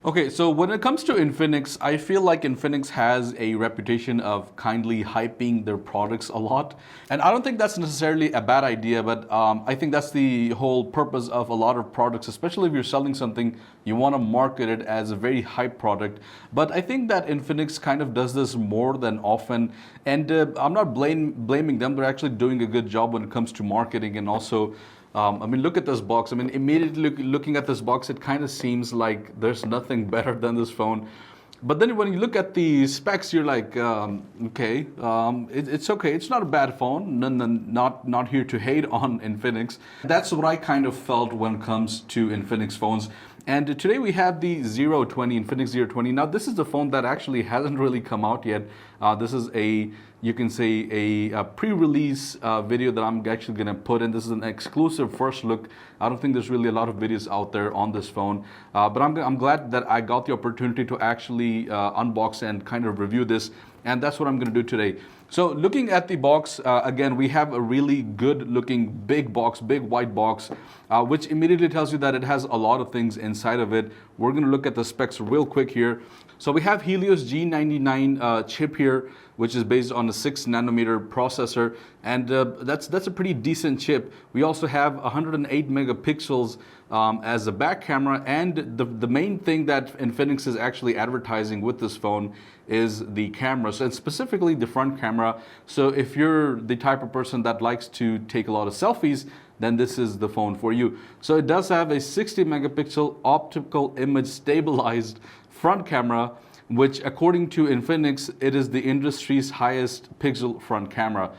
Okay, so when it comes to Infinix, I feel like Infinix has a reputation of kindly hyping their products a lot. And I don't think that's necessarily a bad idea, but I think that's the whole purpose of a lot of products, especially if you're selling something, you want to market it as a very hype product. But I think that Infinix kind of does this more than often. And I'm not blaming them, they're actually doing a good job when it comes to marketing and also I mean, look at this box. I mean, immediately looking at this box, it kind of seems like there's nothing better than this phone. But then when you look at the specs, you're like, okay, it's okay. It's not a bad phone. Not here to hate on Infinix. That's what I kind of felt when it comes to Infinix phones. And today we have the Zero 20, Infinix Zero 20. Now this is a phone that actually hasn't really come out yet. This is you can say a pre-release video that I'm actually gonna put in. This is an exclusive first look. I don't think there's really a lot of videos out there on this phone, but I'm glad that I got the opportunity to actually unbox and kind of review this, and that's what I'm gonna do today. So looking at the box, again, we have a really good looking big box, big white box, which immediately tells you that it has a lot of things inside of it. We're gonna look at the specs real quick here. So we have Helios G99 chip here, which is based on a 6 nanometer processor, and that's a pretty decent chip. We also have 108 megapixels as a back camera, and the main thing that Infinix is actually advertising with this phone is the camera, so specifically the front camera. So if you're the type of person that likes to take a lot of selfies, then this is the phone for you. So it does have a 60 megapixel optical image stabilized front camera, which according to Infinix, it is the industry's highest pixel front camera.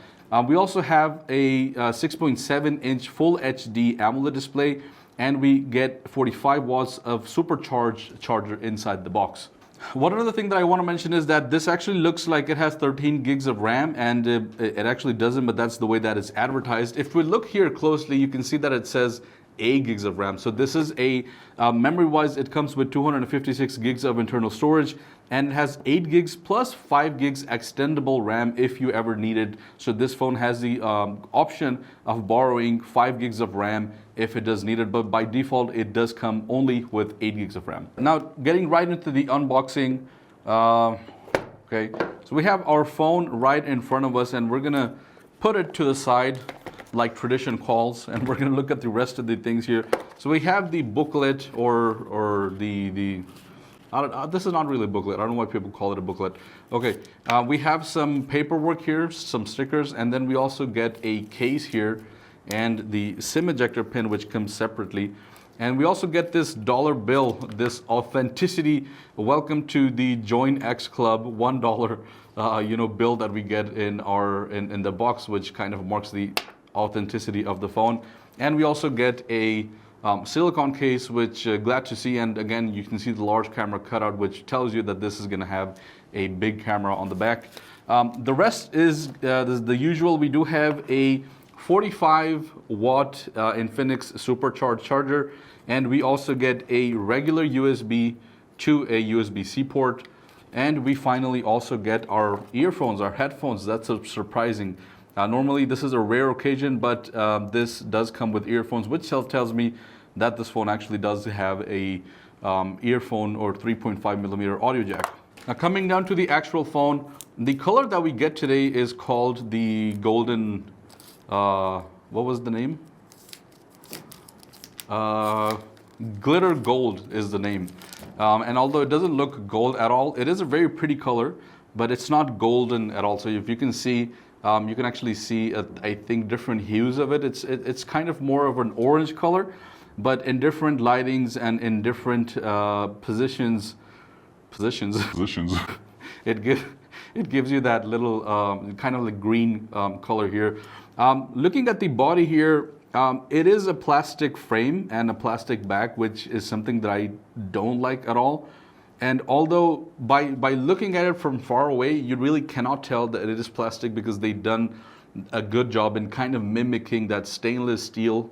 We also have a 6.7-inch Full HD AMOLED display, and we get 45 watts of supercharged charger inside the box. One other thing that I want to mention is that this actually looks like it has 13 gigs of RAM, and it actually doesn't, but that's the way that it's advertised. If we look here closely, you can see that it says 8 gigs of RAM. So this is a memory-wise, it comes with 256 gigs of internal storage, and it has 8 gigs plus 5 gigs extendable RAM if you ever need it. So this phone has the option of borrowing 5 gigs of RAM if it does need it, but by default it does come only with 8 gigs of RAM. Now getting right into the unboxing, okay, so we have our phone right in front of us, and we're gonna put it to the side like tradition calls, and we're gonna look at the rest of the things here. So we have the booklet, or the this is not really a booklet. I don't know why people call it a booklet. Okay, we have some paperwork here, some stickers, and then we also get a case here and the SIM ejector pin, which comes separately. And we also get this dollar bill, this authenticity, welcome to the Join X Club, $1 bill that we get in the box, which kind of marks the authenticity of the phone. And we also get a silicone case, which glad to see, and again you can see the large camera cutout, which tells you that this is going to have a big camera on the back. The rest is the usual. We do have a 45 watt Infinix supercharged charger, and we also get a regular USB to a USB-C port, and we finally also get our earphones, our headphones. That's surprising. Normally this is a rare occasion, but this does come with earphones, which tells me that this phone actually does have a earphone or 3.5 millimeter audio jack. Now coming down to the actual phone, the color that we get today is called the golden, what was the name? Glitter gold is the name. And although it doesn't look gold at all, it is a very pretty color, but it's not golden at all. So if you can see, you can actually see, I think, different hues of it. It's kind of more of an orange color, but in different lightings and in different positions, it gives you that little kind of like green color here. Looking at the body here, it is a plastic frame and a plastic back, which is something that I don't like at all. And although by looking at it from far away, you really cannot tell that it is plastic, because they've done a good job in kind of mimicking that stainless steel,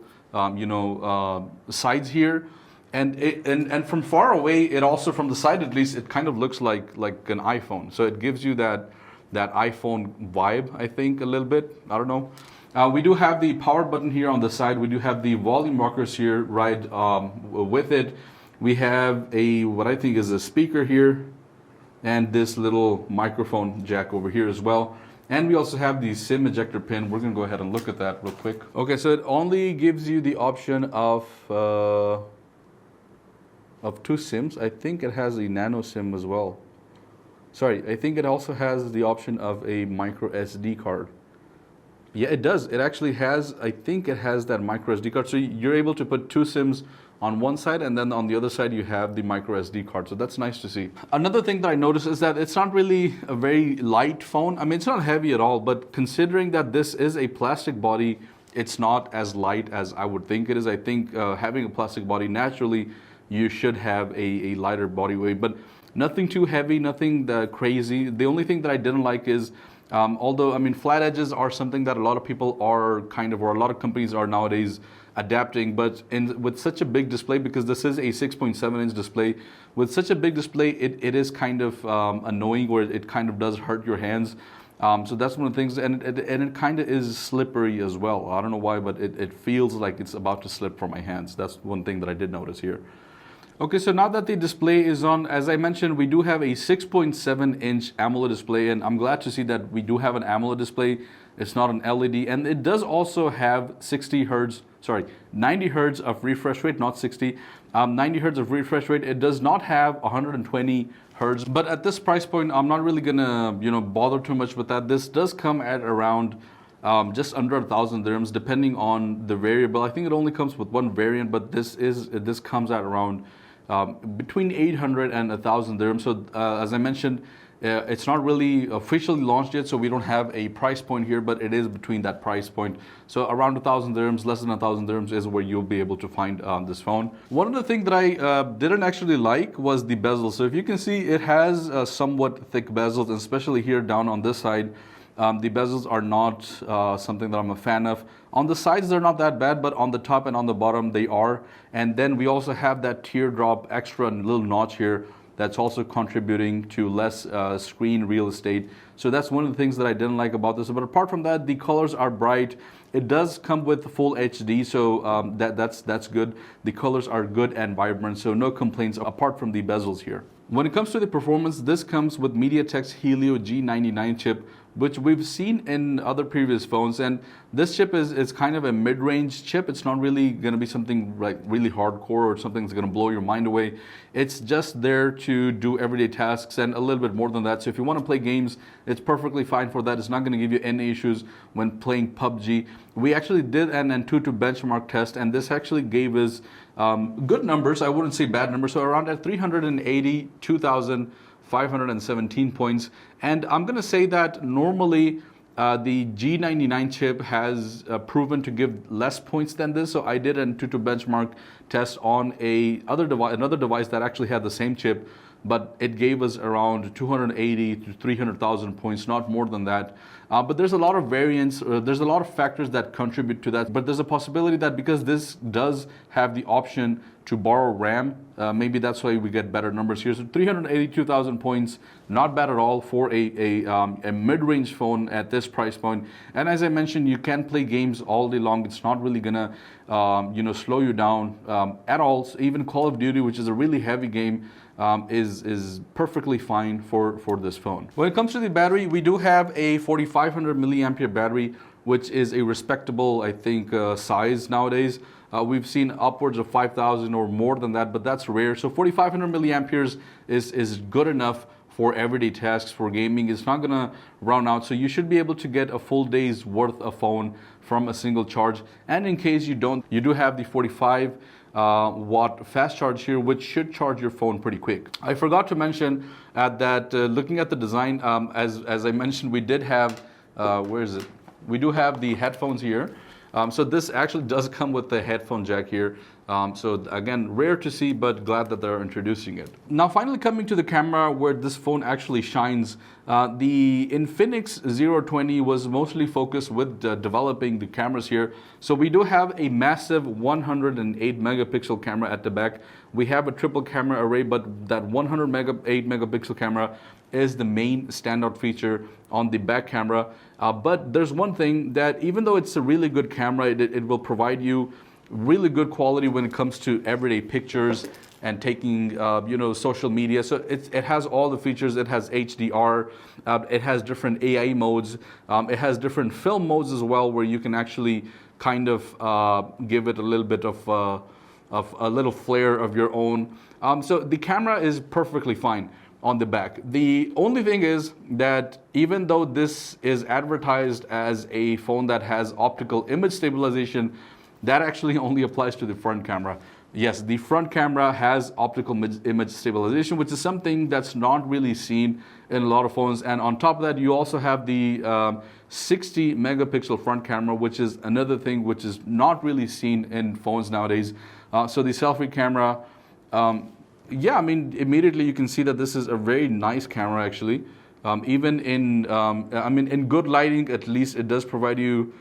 sides here. And from far away, it also, from the side at least, it kind of looks like an iPhone. So it gives you that iPhone vibe, I think, a little bit. I don't know. We do have the power button here on the side. We do have the volume rockers here right with it. We have a, what I think is a speaker here, and this little microphone jack over here as well. And we also have the SIM ejector pin. We're gonna go ahead and look at that real quick. Okay, so it only gives you the option of 2 SIMs. I think it has a nano SIM as well. Sorry, I think it also has the option of a micro SD card. Yeah, it does. It actually has, I think it has that micro SD card. So you're able to put 2 SIMs on one side, and then on the other side you have the micro SD card. So that's nice to see. Another thing that I noticed is that it's not really a very light phone. I mean, it's not heavy at all, but considering that this is a plastic body, it's not as light as I would think it is. I think having a plastic body, naturally, you should have a lighter body weight, but nothing too heavy, nothing crazy. The only thing that I didn't like is, although, I mean, flat edges are something that a lot of people are or a lot of companies are nowadays adapting, but with such a big display, because this is a 6.7-inch display, with such a big display, it is kind of annoying, where it kind of does hurt your hands. So that's one of the things, and it kind of is slippery as well. I don't know why, but it feels like it's about to slip from my hands. That's one thing that I did notice here. Okay, so now that the display is on, as I mentioned, we do have a 6.7-inch AMOLED display, and I'm glad to see that we do have an AMOLED display. It's not an LED, and it does also have 90 hertz of refresh rate, not 60, 90 hertz of refresh rate. It does not have 120 hertz, but at this price point, I'm not really gonna, bother too much with that. This does come at around just under 1,000 dirhams, depending on the variable. I think it only comes with one variant, but this comes at around between 800 and 1,000 dirhams. So as I mentioned, it's not really officially launched yet, so we don't have a price point here, but it is between that price point. So around 1,000 dirhams, less than 1,000 dirhams is where you'll be able to find this phone. One of the things that I didn't actually like was the bezel. So if you can see, it has somewhat thick bezels, and especially here down on this side. The bezels are not something that I'm a fan of. On the sides, they're not that bad, but on the top and on the bottom, they are. And then we also have that teardrop extra little notch here that's also contributing to less screen real estate. So that's one of the things that I didn't like about this. But apart from that, the colors are bright. It does come with full HD, so that's good. The colors are good and vibrant, so no complaints apart from the bezels here. When it comes to the performance, this comes with MediaTek's Helio G99 chip, which we've seen in other previous phones, and this chip is kind of a mid-range chip. It's not really going to be something like really hardcore or something that's going to blow your mind away. It's just there to do everyday tasks and a little bit more than that. So if you want to play games, it's perfectly fine for that. It's not going to give you any issues when playing PUBG. We actually did an Antutu benchmark test, and this actually gave us good numbers. I wouldn't say bad numbers. So around at 382,517 points. And I'm going to say that normally the G99 chip has proven to give less points than this. So I did an Antutu benchmark test on another device that actually had the same chip, but it gave us around 280 to 300,000 points, not more than that. But there's a lot of variance, there's a lot of factors that contribute to that. But there's a possibility that because this does have the option to borrow RAM, maybe that's why we get better numbers here. So 382,000 points, not bad at all for a mid-range phone at this price point. And as I mentioned, you can play games all day long. It's not really gonna slow you down at all. So even Call of Duty, which is a really heavy game, is perfectly fine for this phone. When it comes to the battery, we do have a 4,500 milliampere battery, which is a respectable, I think, size nowadays. We've seen upwards of 5,000 or more than that, but that's rare. So 4,500 milliamperes is good enough for everyday tasks, for gaming. It's not gonna run out, so you should be able to get a full day's worth of phone from a single charge. And in case you don't, you do have the 45 watt fast charge here, which should charge your phone pretty quick. I forgot to mention that looking at the design, as I mentioned, we did have, where is it? We do have the headphones here. So this actually does come with the headphone jack here. So again, rare to see, but glad that they're introducing it. Now finally coming to the camera where this phone actually shines. The Infinix Zero 20 was mostly focused with developing the cameras here. So we do have a massive 108 megapixel camera at the back. We have a triple camera array, but that 108 megapixel camera is the main standout feature on the back camera. But there's one thing that even though it's a really good camera, it will provide you really good quality when it comes to everyday pictures and taking social media. So it has all the features. It has HDR. It has different AI modes. It has different film modes as well, where you can actually kind of give it a little bit of a little flair of your own. So the camera is perfectly fine on the back. The only thing is that even though this is advertised as a phone that has optical image stabilization, that actually only applies to the front camera. Yes, the front camera has optical image stabilization, which is something that's not really seen in a lot of phones. And on top of that, you also have the 60 megapixel front camera, which is another thing which is not really seen in phones nowadays. So the selfie camera, yeah, I mean, immediately you can see that this is a very nice camera actually. Even in, in good lighting, at least it does provide you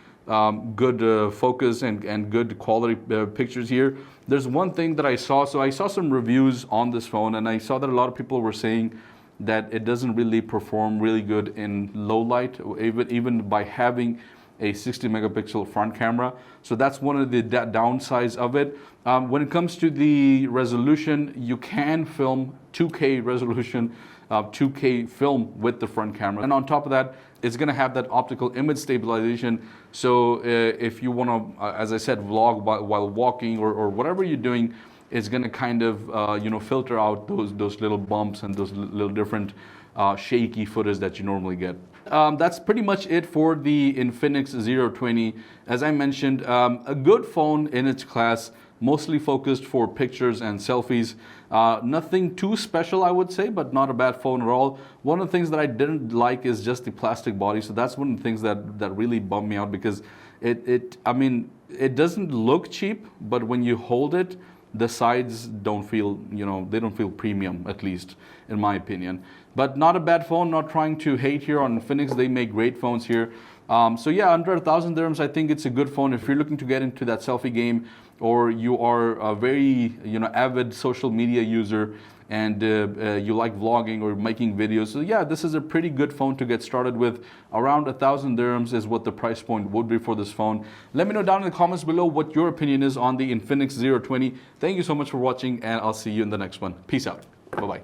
good focus and good quality pictures here. There's one thing that I saw. So I saw some reviews on this phone, and I saw that a lot of people were saying that it doesn't really perform really good in low light, even by having a 60 megapixel front camera. So that's one of the downsides of it. When it comes to the resolution, you can film 2K resolution, 2K film with the front camera. And on top of that, it's going to have that optical image stabilization. So if you want to, as I said, vlog while walking or whatever you're doing, it's going to kind of filter out those little bumps and those little different shaky footage that you normally get. That's pretty much it for the Infinix Zero 20. As I mentioned, a good phone in its class, mostly focused for pictures and selfies. Nothing too special, I would say, but not a bad phone at all. One of the things that I didn't like is just the plastic body. So that's one of the things that really bummed me out, because it doesn't look cheap, but when you hold it, the sides don't feel, they don't feel premium, at least in my opinion. But not a bad phone. Not trying to hate here on Infinix. They make great phones here. So yeah, under 1,000 dirhams, I think it's a good phone if you're looking to get into that selfie game, or you are a very avid social media user and you like vlogging or making videos. So yeah, this is a pretty good phone to get started with. Around 1,000 dirhams is what the price point would be for this phone. Let me know down in the comments below what your opinion is on the Infinix Zero 20. Thank you so much for watching, and I'll see you in the next one. Peace out. Bye-bye.